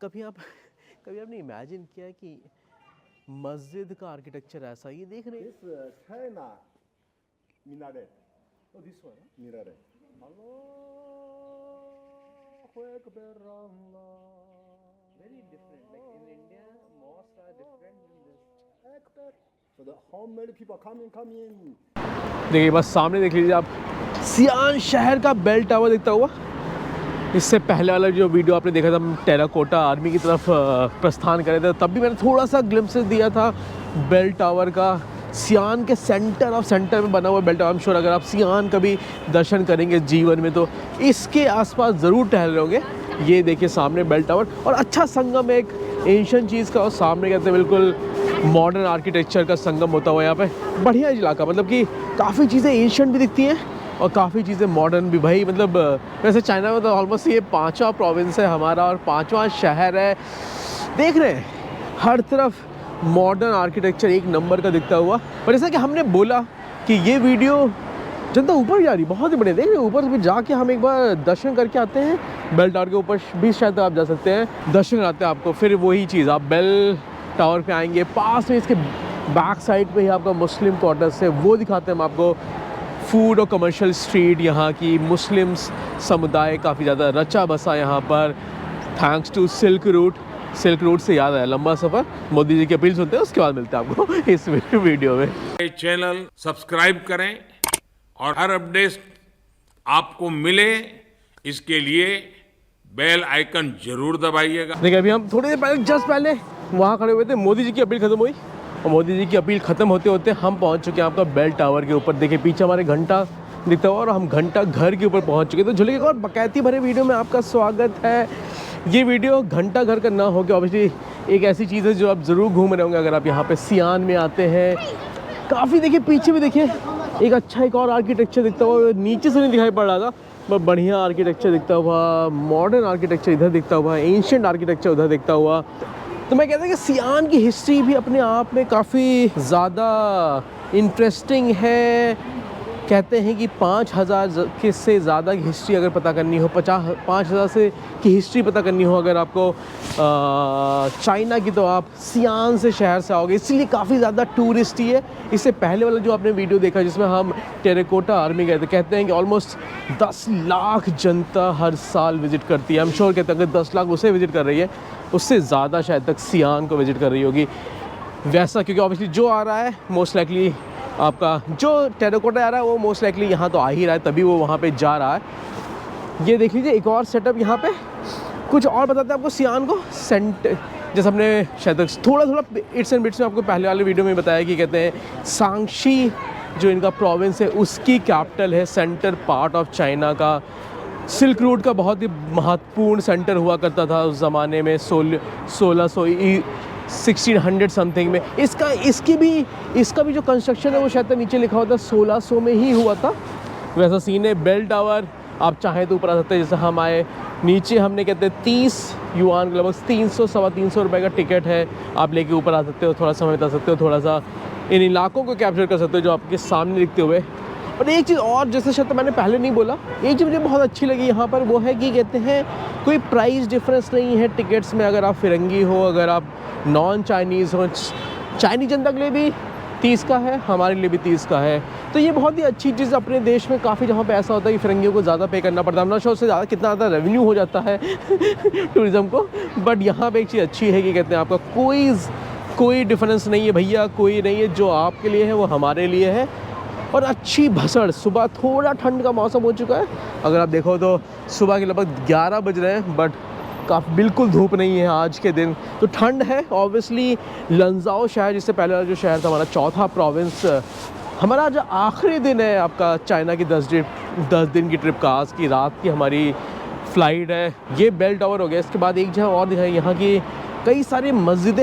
कभी आपने इमेजिन किया है कि मस्जिद का आर्किटेक्चर ऐसा, ये देख रहे हैं? This China minaret. Oh, this one. Minaret. Allahu Akbar Allah. Very different. Like in India, mosques are different than this. Akbar. So how many people come in? देखिए बस सामने देख लीजिए आप, सियान शहर का बेल टावर दिखता हुआ। इससे पहले वाला जो वीडियो आपने देखा था, हम टेराकोटा आर्मी की तरफ प्रस्थान कर रहे थे, तब भी मैंने थोड़ा सा ग्लिम्पसेस दिया था बेल टावर का। सियान के सेंटर ऑफ सेंटर में बना हुआ bell tower. I am sure अगर आप सियान कभी दर्शन करेंगे जीवन में तो इसके आसपास ज़रूर टहल रहे होंगे। ये देखिए सामने बेल टावर, और अच्छा संगम एक एंशिएंट चीज़ का और सामने कहते हैं बिल्कुल मॉडर्न आर्किटेक्चर का संगम होता हुआ यहाँ पे। बढ़िया इलाका, मतलब कि काफ़ी चीज़ें एंशिएंट भी दिखती हैं और काफ़ी चीज़ें मॉडर्न भी। भाई मतलब वैसे चाइना में तो ऑलमोस्ट ये 5वां प्रोविंस है हमारा और 5वां शहर है। देख रहे हैं हर तरफ मॉडर्न आर्किटेक्चर एक नंबर का दिखता हुआ। पर जैसा कि हमने बोला कि ये वीडियो जनता ऊपर जा रही, बहुत ही बढ़िया। देख रहे ऊपर भी जाके हम एक बार दर्शन करके आते हैं। बेल टावर के ऊपर भी शायद आप जा सकते हैं, दर्शन कराते हैं आपको। फिर वही चीज़, आप बेल टावर पे आएंगे, पास में इसके बैक साइड पे ही आपका मुस्लिम क्वार्टर्स है, वो दिखाते हैं हम आपको। फूड और कमर्शियल स्ट्रीट यहाँ की, मुस्लिम समुदाय काफ़ी ज़्यादा रचा बसा यहाँ पर, thanks to silk route. Silk route से याद आया, लंबा सफ़र, मोदी जी की अपील सुनते हैं, उसके बाद मिलते हैं आपको इस वीडियो में। चैनल सब्सक्राइब करें और हर अपडेट आपको मिले, इसके लिए बेल आइकन जरूर दबाइएगा। देखिए अभी हम थोड़ी देर पहले, जस्ट पहले वहाँ खड़े हुए थे, मोदी जी की अपील खत्म हुई और मोदी जी की अपील ख़त्म होते होते हम पहुँच चुके हैं आपका बेल टावर के ऊपर। देखिए पीछे हमारे घंटा दिखता हुआ और हम घंटा घर के ऊपर पहुँच चुके। तो झूले के और बकैती भरे वीडियो में आपका स्वागत है। ये वीडियो घंटा घर का ना हो के ऑब्वियसली एक ऐसी चीज़ है जो आप ज़रूर घूम रहे होंगे अगर आप यहाँ पे सियान में आते हैं। काफ़ी देखिए पीछे भी देखिए एक अच्छा एक और आर्किटेक्चर दिखता हुआ, नीचे से नहीं दिखाई पड़ रहा था, पर बढ़िया आर्किटेक्चर दिखता हुआ, मॉडर्न आर्किटेक्चर इधर दिखता हुआ, एंशिएंट आर्किटेक्चर उधर दिखता हुआ। तो मैं कहता हूँ कि सियान की हिस्ट्री भी अपने आप में काफ़ी ज़्यादा इंटरेस्टिंग है। कहते हैं कि 5000 के से ज़्यादा की हिस्ट्री अगर पता करनी हो, 5000 से की हिस्ट्री पता करनी हो अगर आपको चाइना की, तो आप सियान से शहर से आओगे। इसलिए काफ़ी ज़्यादा टूरिस्ट ही है। इससे पहले वाला जो आपने वीडियो देखा जिसमें हम टेराकोटा आर्मी गए थे, कहते हैं कि ऑलमोस्ट 10 लाख जनता हर साल विज़िट करती है। हम श्योर कहते हैं अगर 10 लाख उसे विज़िट कर रही है, उससे ज़्यादा शायद तक सियान को विज़िट कर रही होगी वैसा, क्योंकि ऑब्वियसली जो आ रहा है मोस्ट लाइकली आपका जो टेराकोटा आ रहा है वो मोस्ट लाइकली यहाँ तो आ ही रहा है, तभी वो वहाँ पे जा रहा है। ये देख लीजिए एक और सेटअप यहाँ पे। कुछ और बताते हैं आपको सियान को। जैसे हमने शायद थोड़ा इट्स एंड बिट्स में आपको पहले वाले वीडियो में बताया कि कहते हैं सांगशी जो इनका प्रोविंस है उसकी कैपिटल है, सेंटर पार्ट ऑफ चाइना का। सिल्क रूट का बहुत ही महत्वपूर्ण सेंटर हुआ करता था उस ज़माने में, 1600 समथिंग में। इसका भी जो कंस्ट्रक्शन है वो शायद नीचे लिखा होता 1600 में ही हुआ था। वैसा सीन है। बेल टावर आप चाहें तो ऊपर आ सकते हैं, जैसे हम आए नीचे, हमने कहते हैं 30 युआन लगभग 300-325 रुपये का टिकट है, आप लेके ऊपर आ सकते हो, थोड़ा समय बता सकते हो, थोड़ा सा इन इलाकों को कैप्चर कर सकते हो जो आपके सामने दिखते हुए। और एक चीज़ और जैसे शायद मैंने पहले नहीं बोला, एक चीज़ मुझे बहुत अच्छी लगी यहाँ पर, वो है कि कहते हैं कोई प्राइस डिफरेंस नहीं है टिकट्स में। अगर आप फिरंगी हो, अगर आप नॉन चाइनीज़ हो, चाइनीज जनता के लिए भी 30 का है, हमारे लिए भी 30 का है। तो ये बहुत ही अच्छी चीज़ अपने देश में काफ़ी जहाँ पे ऐसा होता है कि फिरंगियों को ज़्यादा पे करना पड़ता है। हम उससे ज़्यादा कितना ज़्यादा रेवेन्यू हो जाता है टूरिज़्म को, बट यहाँ पे एक चीज़ अच्छी है कि कहते हैं आपका कोई डिफरेंस नहीं है भैया, कोई नहीं है। जो आपके लिए है वो हमारे लिए है। और अच्छी भसड़, सुबह थोड़ा ठंड का मौसम हो चुका है, अगर आप देखो तो सुबह के लगभग 11 बज रहे हैं, बट काफ़ी बिल्कुल धूप नहीं है आज के दिन, तो ठंड है। ऑब्वियसली लंजाओ शहर, जिससे पहले वाला जो शहर था हमारा 4था प्रोविंस, हमारा जो आखिरी दिन है आपका चाइना की 10 दिन की ट्रिप का, आज की रात की हमारी फ़्लाइट है। ये बेल टावर हो गया। इसके बाद एक जगह और दिखाई, यहाँ की कई सारी मस्जिद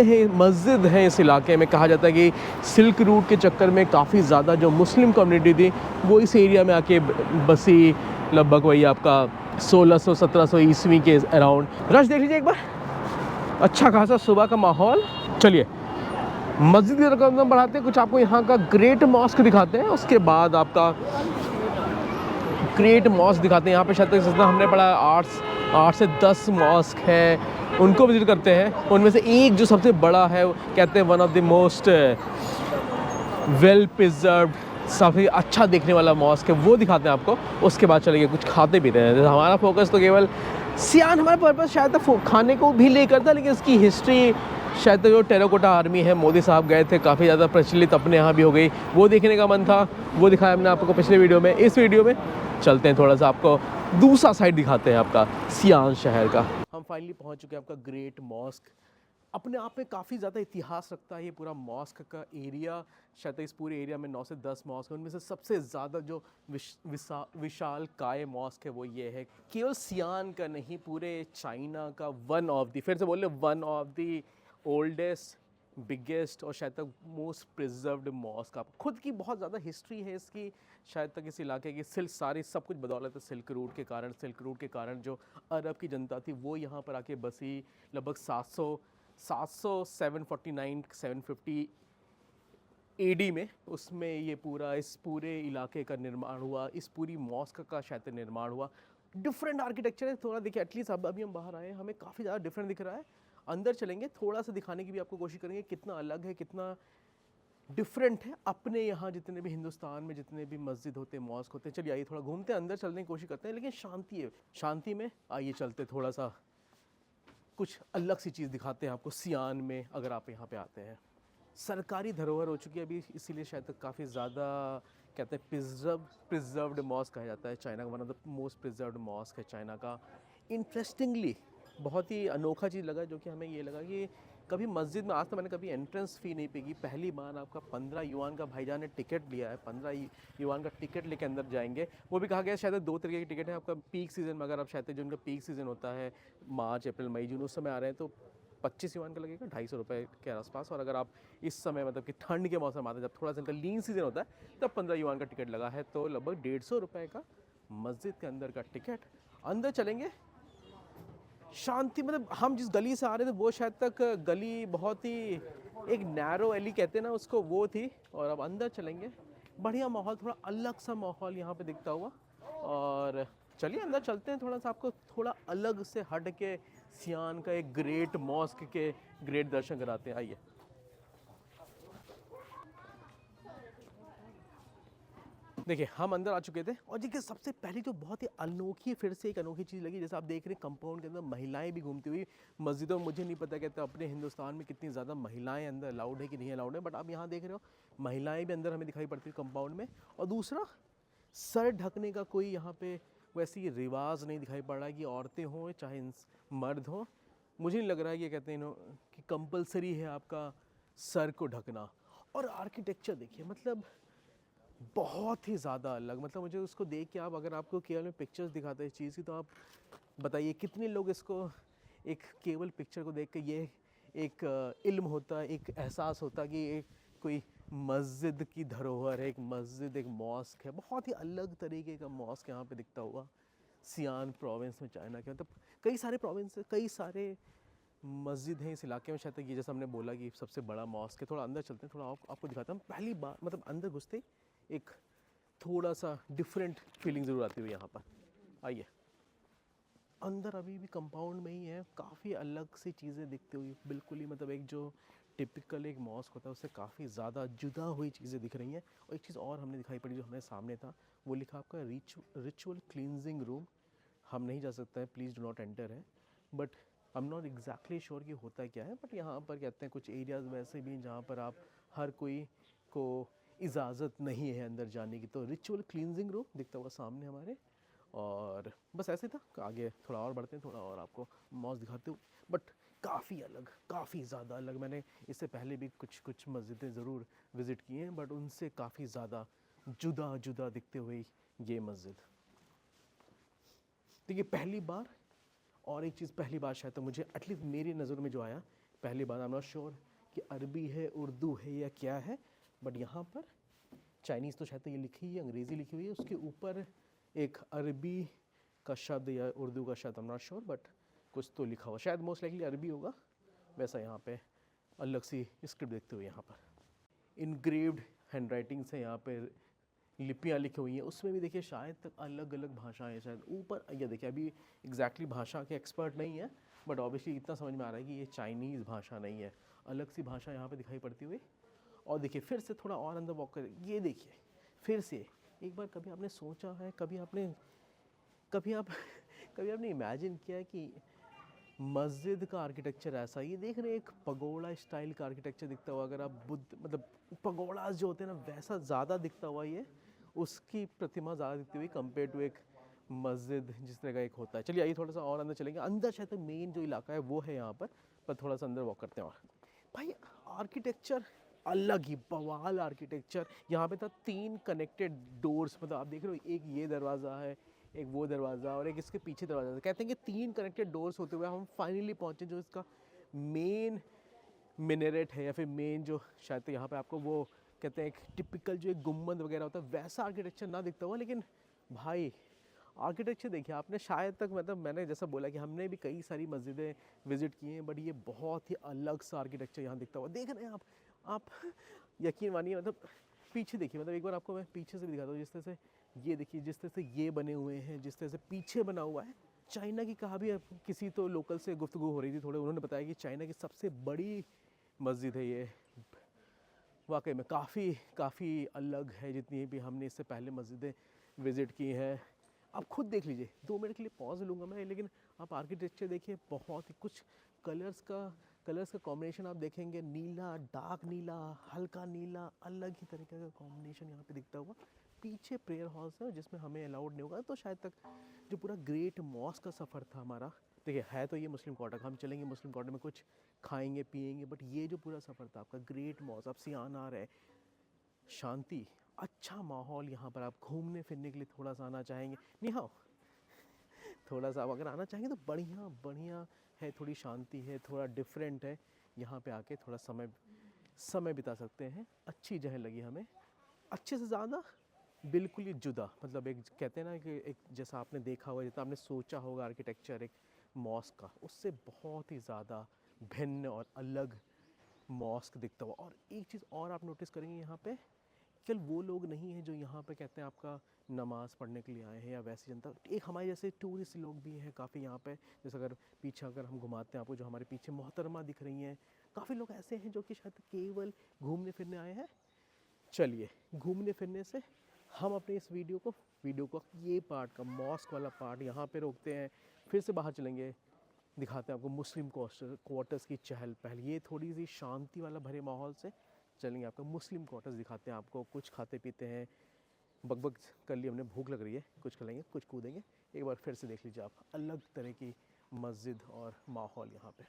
हैं इस इलाके में। कहा जाता है कि सिल्क रूट के चक्कर में काफ़ी ज़्यादा जो मुस्लिम कम्युनिटी थी वो इस एरिया में आके बसी, लगभग वही आपका 1600-1700 ईस्वी के अराउंड। रश देख लीजिए एक बार, अच्छा खासा सुबह का माहौल। चलिए मस्जिद की रकम बढ़ाते हैं, कुछ आपको यहाँ का ग्रेट मॉस्क दिखाते हैं, उसके बाद आपका ग्रेट मॉस्क दिखाते हैं। यहाँ पे शायद तक हमने पढ़ा 8 से 10 मॉस्क है उनको विजिट करते हैं। उनमें से एक जो सबसे बड़ा है, कहते हैं one of the most well preserved, काफ़ी अच्छा देखने वाला मॉस्क है, वो दिखाते हैं आपको। उसके बाद चलेंगे कुछ खाते पीते हैं। हमारा फोकस तो केवल सियान, हमारा पर्पस शायद खाने को भी लेकर था, लेकिन इसकी हिस्ट्री शायद जो टेराकोटा आर्मी है, मोदी साहब गए थे, काफ़ी ज़्यादा प्रचलित अपने यहाँ भी हो गई, वो देखने का मन था, वो दिखाया हमने आपको पिछले वीडियो में। इस वीडियो में चलते हैं, थोड़ा सा आपको दूसरा साइड दिखाते हैं आपका सियान शहर का। हम फाइनली पहुँच चुके हैं आपका ग्रेट मॉस्क। अपने आप में काफ़ी ज़्यादा इतिहास रखता है ये पूरा मॉस्क का एरिया। शायद इस पूरे एरिया में 9 से 10 मॉस्क हैं, उनमें से सबसे ज़्यादा जो विशाल काय मॉस्क है वो ये है। केवल सियान का नहीं, पूरे चाइना का वन ऑफ द, फिर से बोल रहे, one of the oldest, biggest और शायद तक मोस्ट प्रिजर्व्ड मॉस्क। आप खुद की बहुत ज़्यादा हिस्ट्री है इसकी, शायद तक इस इलाके की सिल्क सारी सब कुछ बदौलत है सिल्क रूट के कारण। सिल्क रूट के कारण जो अरब की जनता थी वो यहाँ पर आके बसी। लगभग 750 AD में, उसमें ये पूरा, इस पूरे इलाके का निर्माण हुआ, इस पूरी मॉस्क का शायद निर्माण हुआ। डिफरेंट आर्किटेक्चर है थोड़ा, देखिए एटलीस्ट अब अभी हम बाहर आए, हमें काफ़ी ज़्यादा डिफरेंट दिख रहा है। अंदर चलेंगे, थोड़ा सा दिखाने की भी आपको कोशिश करेंगे कितना अलग है, कितना डिफरेंट है अपने यहाँ जितने भी हिंदुस्तान में जितने भी मस्जिद होते हैं, मॉस्क होते हैं। चलिए आइए थोड़ा घूमते हैं, अंदर चलने की कोशिश करते हैं, लेकिन शांति है, शांति में आइए चलते, थोड़ा सा कुछ अलग सी चीज़ दिखाते हैं आपको सियान में अगर आप यहाँ पे आते हैं। सरकारी धरोहर हो चुकी है अभी, इसीलिए शायद तक काफ़ी ज़्यादा कहते हैं प्रिजर्व्ड मॉस्क कहा जाता है चाइना का, one of the most preserved mosque है चाइना का। इंटरेस्टिंगली बहुत ही अनोखा चीज़ लगा, जो कि हमें ये लगा कि कभी मस्जिद में आज तक मैंने कभी एंट्रेंस फ़ी नहीं पेगी, पहली बार आपका 15 युआन का भाईजान ने टिकट लिया है, 15 युआन का टिकट लेके अंदर जाएंगे। वो भी कहा गया शायद 2 तरीके की टिकट है आपका पीक सीज़न में, अगर आप शायद जो उनका पीक सीज़न होता है मार्च, अप्रैल, मई, जून, उस समय आ रहे हैं तो 25 युआन का लगेगा, 250 रुपये के आसपास। और अगर आप इस समय मतलब कि ठंड के मौसम आते हैं, जब थोड़ा सा इनका लीन सीज़न होता है, तब 15 युआन का टिकट लगा है, तो लगभग 150 रुपये का मस्जिद के अंदर का टिकट। अंदर चलेंगे, शांति, मतलब हम जिस गली से आ रहे थे वो शायद तक गली बहुत ही एक नैरो एली कहते हैं ना उसको, वो थी। और अब अंदर चलेंगे, बढ़िया माहौल, थोड़ा अलग सा माहौल यहाँ पे दिखता हुआ। और चलिए अंदर चलते हैं, थोड़ा सा आपको थोड़ा अलग से हट के सियान का एक ग्रेट मॉस्क के ग्रेट दर्शन कराते हैं। आइए, देखिए हम अंदर आ चुके थे, और देखिए सबसे पहले जो बहुत ही अनोखी, फिर से एक अनोखी चीज़ लगी, जैसे आप देख रहे हैं कंपाउंड के अंदर महिलाएं भी घूमती हुई मस्जिदों में। मुझे नहीं पता कहते अपने हिंदुस्तान में कितनी ज़्यादा महिलाएं अंदर अलाउड है कि नहीं अलाउड है, बट आप यहाँ देख रहे हो महिलाएं भी अंदर हमें दिखाई पड़ती है कंपाउंड में। और दूसरा, सर ढकने का कोई यहाँ पे वैसी रिवाज नहीं दिखाई पड़ रहा है कि औरतें हों चाहे मर्द हों। मुझे नहीं लग रहा है कि कहते हैं कि कंपलसरी है आपका सर को ढकना। और आर्किटेक्चर देखिए, मतलब बहुत ही ज़्यादा अलग, मतलब मुझे उसको देख के, आप अगर आपको केवल में पिक्चर्स दिखाते हैं इस चीज़ की, तो आप बताइए कितने लोग इसको एक केवल पिक्चर को देख के ये एक इल्म होता, एक एहसास होता कि एक कोई मस्जिद की धरोहर है, एक मस्जिद, एक मॉस्क है। बहुत ही अलग तरीके का मॉस्क यहाँ पे दिखता हुआ सियान प्रोविंस में चाइना के, मतलब कई सारे प्रोविंस, कई सारे मस्जिद हैं इस इलाके में। शायद ये जैसा हमने बोला कि सबसे बड़ा मॉस्क है। थोड़ा अंदर चलते हैं, थोड़ा आपको दिखाता हूँ। पहली बार मतलब अंदर घुसते एक थोड़ा सा डिफरेंट फीलिंग ज़रूर आती हुई यहाँ पर। आइए, अंदर अभी भी कंपाउंड में ही है, काफ़ी अलग सी चीज़ें दिखती हुई, बिल्कुल ही मतलब एक जो टिपिकल एक मॉस्क होता है उससे काफ़ी ज़्यादा जुदा हुई चीज़ें दिख रही हैं। और एक चीज़ और हमने दिखाई पड़ी जो हमारे सामने था, वो लिखा आपका रिचुअल क्लींजिंग रूम। हम नहीं जा सकते हैं, प्लीज़ डू नॉट एंटर है, but I am not exactly sure कि होता क्या है। बट यहाँ पर कहते हैं कुछ एरियाज़ वैसे भी जहाँ पर आप हर कोई को इजाज़त नहीं है अंदर जाने की। तो रिचुअल क्लींजिंग रूम दिखता हुआ सामने हमारे। और बस ऐसे था, आगे थोड़ा और बढ़ते हैं, थोड़ा और आपको मॉस्क दिखाते हुए, बट काफ़ी अलग, काफ़ी ज़्यादा अलग। मैंने इससे पहले भी कुछ मस्जिदें ज़रूर विज़िट की हैं, बट उनसे काफ़ी ज़्यादा जुदा दिखते हुए ये मस्जिद। देखिए पहली बार, और एक चीज़ पहली बार शायद तो मुझे एटलीस्ट मेरी नज़र में जो आया पहली बार, आई एम नॉट श्योर कि अरबी है, उर्दू है या क्या है, बट यहाँ पर चाइनीज़ तो शायद ये लिखी हुई है, अंग्रेज़ी लिखी हुई है, उसके ऊपर एक अरबी का शब्द या उर्दू का शब्द, I am not sure, but कुछ तो लिखा हुआ, शायद मोस्ट लाइकली अरबी होगा। वैसा यहाँ पे अलग सी स्क्रिप्ट देखते हुए यहाँ पर इनग्रेव्ड हैंड राइटिंग्स हैं, यहाँ पे लिपियाँ लिखी हुई हैं, उसमें भी देखिए शायद तक अलग अलग भाषाएं शायद ऊपर। ये देखिए अभी एग्जैक्टली भाषा के एक्सपर्ट नहीं है, बट ऑब्वियसली इतना समझ में आ रहा है कि ये चाइनीज़ भाषा नहीं है, अलग सी भाषा यहाँ पे दिखाई पड़ती हुई। और देखिए फिर से थोड़ा और अंदर वॉक करें, ये देखिए फिर से एक बार कभी आपने सोचा है, कभी आपने इमेजिन किया है कि मस्जिद का आर्किटेक्चर ऐसा, ये देख रहे हैं एक पगोड़ा स्टाइल का आर्किटेक्चर दिखता हुआ, अगर आप बुद्ध मतलब पगोड़ास जो होते हैं ना वैसा ज़्यादा दिखता हुआ, ये उसकी प्रतिमा ज़्यादा दिखती हुई कंपेयर टू एक मस्जिद जिस तरह का एक होता है। चलिए आइए थोड़ा सा और अंदर चलेंगे, अंदर शायद मेन जो इलाका है वो है यहाँ पर थोड़ा सा अंदर वॉक करते हैं। और भाई आर्किटेक्चर अलग ही बवाल आर्किटेक्चर, यहाँ पे था 3 कनेक्टेड डोर्स, मतलब आप देख रहे हो एक ये दरवाज़ा है, एक वो दरवाज़ा और एक इसके पीछे दरवाज़ा। कहते हैं कि 3 कनेक्टेड डोर्स होते हुए हम फाइनली पहुँचे जो इसका मेन मिनरेट है, या फिर मेन जो शायद यहाँ पे आपको वो कहते हैं एक टिपिकल जो एक गुम्बद वगैरह होता है वैसा आर्किटेक्चर ना दिखता हुआ। लेकिन भाई आर्किटेक्चर देखिए आपने, शायद तक मतलब मैंने जैसा बोला कि हमने भी कई सारी मस्जिदें विज़िट की हैं, बट ये बहुत ही अलग सा आर्किटेक्चर यहाँ दिखता हुआ। देख रहे हैं आप यकीन मानिए, मतलब पीछे देखिए, मतलब एक बार आपको मैं पीछे से भी दिखाता हूँ। जिस तरह से ये देखिए, जिस तरह से ये बने हुए हैं, जिस तरह से पीछे बना हुआ है, चाइना की कहा भी किसी तो लोकल से गुफ्तगू हो रही थी थोड़े, उन्होंने बताया कि चाइना की सबसे बड़ी मस्जिद है ये। वाकई में काफ़ी अलग है जितनी भी हमने इससे पहले मस्जिदें विज़िट की हैं। आप खुद देख लीजिए, 2 मिनट के लिए पॉज लूँगा मैं, लेकिन आप आर्किटेक्चर देखिए, बहुत ही कुछ कलर्स का कॉम्बिनेशन आप देखेंगे, नीला, डार्क नीला, हल्का नीला, अलग ही तरीके का कॉम्बिनेशन यहाँ पे दिखता हुआ। पीछे प्रेयर हॉल्स है जिसमें हमें अलाउड नहीं होगा, तो शायद तक जो पूरा ग्रेट मॉस्क का सफ़र था हमारा, देखिए है तो ये मुस्लिम क्वार्टर, हम चलेंगे मुस्लिम क्वार्टर में कुछ खाएंगे पिएंगे, बट ये जो पूरा सफ़र था आपका ग्रेट मॉस्क, अब सियान आ रहा है, शांति, अच्छा माहौल, यहाँ पर आप घूमने फिरने के लिए थोड़ा सा आना चाहेंगे, नहीं हाँ थोड़ा सा अगर आना चाहेंगे तो बढ़िया है, थोड़ी शांति है, थोड़ा डिफरेंट है, यहाँ पे आके थोड़ा समय बिता सकते हैं। अच्छी जगह लगी हमें, अच्छे से ज़्यादा बिल्कुल ही जुदा, मतलब एक कहते हैं ना कि एक जैसा आपने देखा होगा, जैसा आपने सोचा होगा आर्किटेक्चर एक मॉस्क का, उससे बहुत ही ज़्यादा भिन्न और अलग मॉस्क दिखता हुआ। और एक चीज़ और आप नोटिस करेंगे, यहाँ पे केवल वो लोग नहीं हैं जो यहाँ पे कहते हैं आपका नमाज़ पढ़ने के लिए आए हैं या वैसी जनता, एक हमारे जैसे टूरिस्ट लोग भी हैं काफ़ी यहाँ पे। जैसे अगर पीछे अगर हम घुमाते हैं आपको, जो हमारे पीछे मोहतरमा दिख रही हैं, काफ़ी लोग ऐसे हैं जो कि शायद केवल घूमने फिरने आए हैं। चलिए घूमने फिरने से हम अपने इस वीडियो को ये पार्ट का मॉस्क वाला पार्ट यहाँ पे रोकते हैं, फिर से बाहर चलेंगे, दिखाते हैं आपको मुस्लिम क्वार्टर्स की चहल पहल। ये थोड़ी सी शांति वाला भरे माहौल से चलेंगे, आपको मुस्लिम क्वार्टर्स दिखाते हैं, आपको कुछ खाते पीते हैं, बकबक कर ली हमने, भूख लग रही है, कुछ खिलाएंगे, कुछ कूदेंगे। एक बार फिर से देख लीजिए आप अलग तरह की मस्जिद और माहौल यहाँ पे।